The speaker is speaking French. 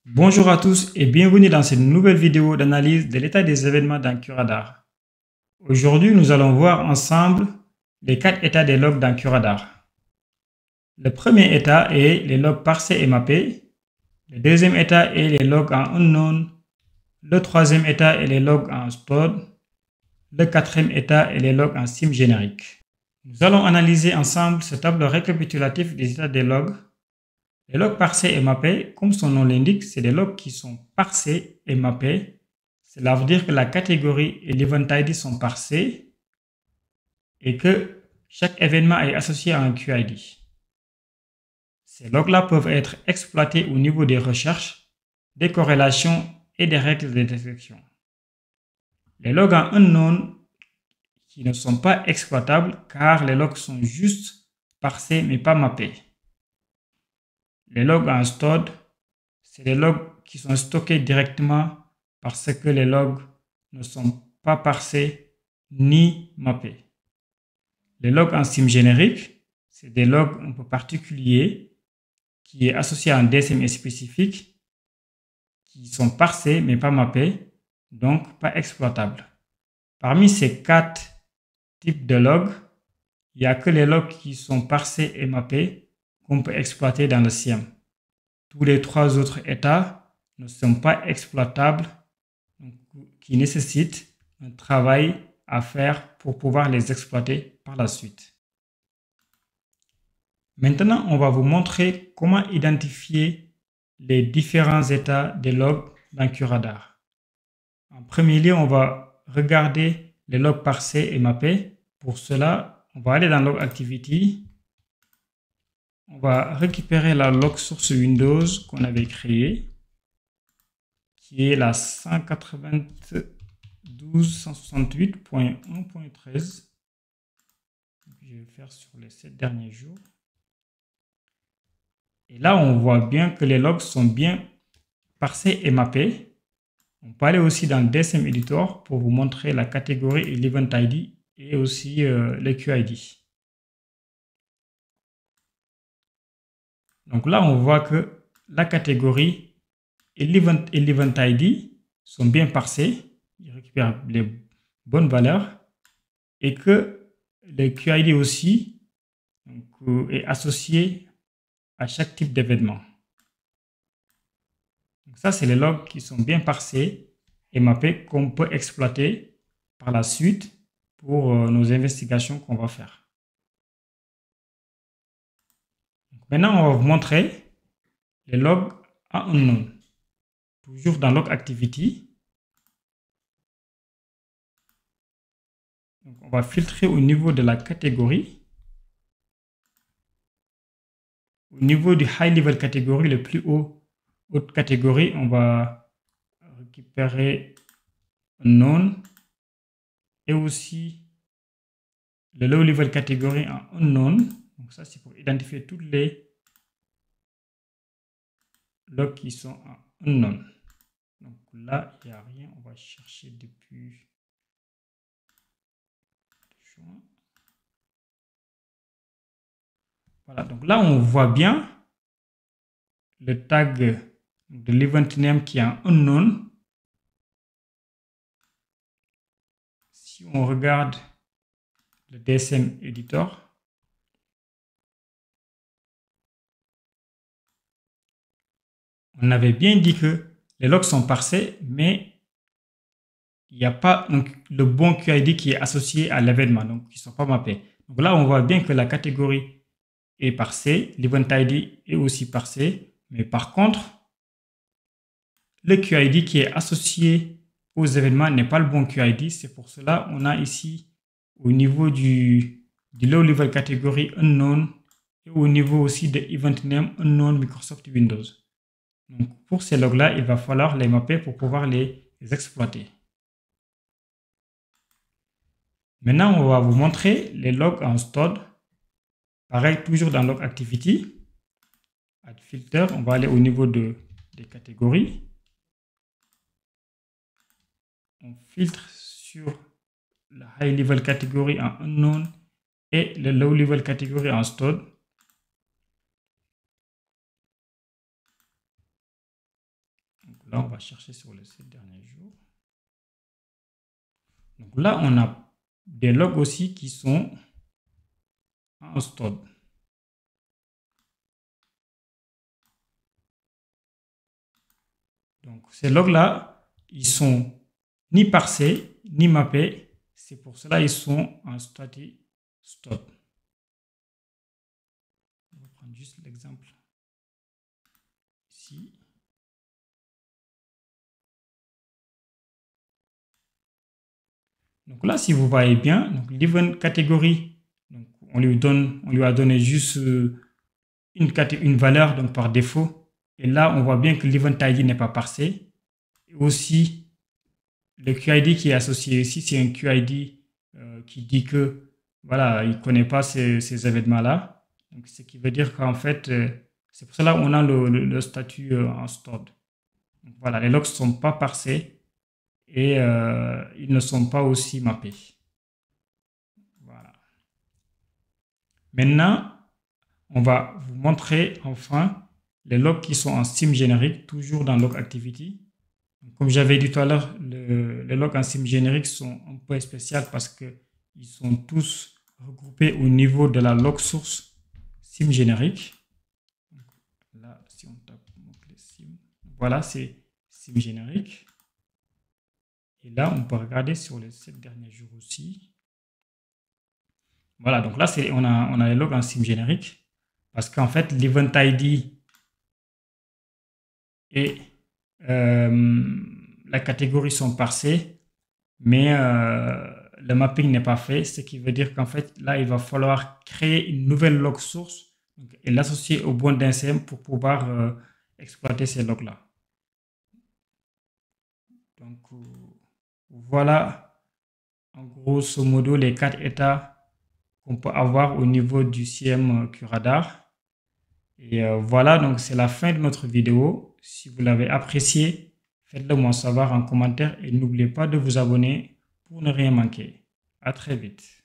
Bonjour à tous et bienvenue dans cette nouvelle vidéo d'analyse de l'état des événements dans Curadar. Aujourd'hui, nous allons voir ensemble les 4 états des logs dans Curadar. Le premier état est les logs parsés et mappés. Le deuxième état est les logs en unknown. Le troisième état est les logs en stored. Le quatrième état est les logs en sim générique. Nous allons analyser ensemble ce tableau récapitulatif des états des logs. Les logs parsés et mappés, comme son nom l'indique, c'est des logs qui sont parsés et mappés. Cela veut dire que la catégorie et l'event ID sont parsés et que chaque événement est associé à un QID. Ces logs-là peuvent être exploités au niveau des recherches, des corrélations et des règles de détection. Les logs en unknown qui ne sont pas exploitables car les logs sont juste parsés mais pas mappés. Les logs en stored, c'est les logs qui sont stockés directement parce que les logs ne sont pas parsés ni mappés. Les logs en sim générique, c'est des logs un peu particuliers qui est associé à un DSM spécifique qui sont parsés mais pas mappés, donc pas exploitables. Parmi ces 4 types de logs, il n'y a que les logs qui sont parsés et mappés qu'on peut exploiter dans le SIEM. Tous les 3 autres états ne sont pas exploitables, donc, qui nécessitent un travail à faire pour pouvoir les exploiter par la suite. Maintenant, on va vous montrer comment identifier les différents états des logs dans Curadar. En premier lieu, on va regarder les logs parsés et mappés. Pour cela, on va aller dans Log Activity. On va récupérer la log source Windows qu'on avait créée, qui est la 192.168.1.13. Je vais faire sur les 7 derniers jours. Et là, on voit bien que les logs sont bien parsés et mappés. On peut aller aussi dans le DSM Editor pour vous montrer la catégorie et l'event ID et aussi le QID. Donc là, on voit que la catégorie et l'event ID sont bien parsés. Ils récupèrent les bonnes valeurs et que le QID aussi est associé à chaque type d'événement. Donc ça, c'est les logs qui sont bien parsés et mappés qu'on peut exploiter par la suite pour nos investigations qu'on va faire. Donc maintenant, on va vous montrer les logs en unknown. Toujours dans Log Activity. Donc on va filtrer au niveau de la catégorie. Au niveau du High Level Catégorie, le plus haute catégorie, on va récupérer Unknown et aussi le Low Level Catégorie en Unknown. Donc ça, c'est pour identifier tous les logs qui sont en Unknown. Donc là, il n'y a rien. On va chercher depuis juin. Voilà, donc là, on voit bien le tag de l'event name qui est en unknown. Si on regarde le DSM Editor, on avait bien dit que les logs sont parsés, mais il n'y a pas le bon QID qui est associé à l'événement, donc ils ne sont pas mappés. Donc là, on voit bien que la catégorie est parsée, l'event ID est aussi parsé, mais par contre, le QID qui est associé aux événements n'est pas le bon QID. C'est pour cela qu'on a ici au niveau du low level catégorie unknown et au niveau aussi de event name unknown Microsoft Windows. Donc pour ces logs là, il va falloir les mapper pour pouvoir les exploiter. Maintenant, on va vous montrer les logs en stored. Pareil, toujours dans Log Activity. Add Filter, on va aller au niveau des catégories. On filtre sur la High Level Catégorie en Unknown et le Low Level Catégorie en Stored. Là, on va chercher sur les 7 derniers jours. Donc là, on a des logs aussi qui sont en stored. Donc ces logs-là, ils sont ni parsés, ni mappés. C'est pour cela qu'ils sont en static stop. On va prendre juste l'exemple ici. Donc là, si vous voyez bien, donc l'event catégorie, donc on lui a donné juste une valeur donc par défaut. Et là, on voit bien que l'event ID n'est pas parsé. Et aussi, le QID qui est associé ici, c'est un QID qui dit que voilà, il ne connaît pas ces événements-là. Donc, ce qui veut dire qu'en fait, c'est pour cela qu'on a le statut en stored. Donc, voilà, les logs ne sont pas parsés et ils ne sont pas aussi mappés. Voilà. Maintenant, on va vous montrer enfin les logs qui sont en sim générique, toujours dans log activity. Comme j'avais dit tout à l'heure, les logs en sim générique sont un peu spéciaux parce qu'ils sont tous regroupés au niveau de la log source sim générique. Donc là, si on tape mot-clé sim, voilà, c'est sim générique. Et là, on peut regarder sur les 7 derniers jours aussi. Voilà, donc là, on a les logs en sim générique parce qu'en fait, l'event ID et la catégorie sont parsés, mais le mapping n'est pas fait, ce qui veut dire qu'en fait, là, il va falloir créer une nouvelle log source et l'associer au bon d'NCM pour pouvoir exploiter ces logs-là. Donc, voilà, en grosso modo, les 4 états qu'on peut avoir au niveau du CM Curadar. Et voilà, donc c'est la fin de notre vidéo. Si vous l'avez apprécié, faites-le moi savoir en commentaire et n'oubliez pas de vous abonner pour ne rien manquer. À très vite.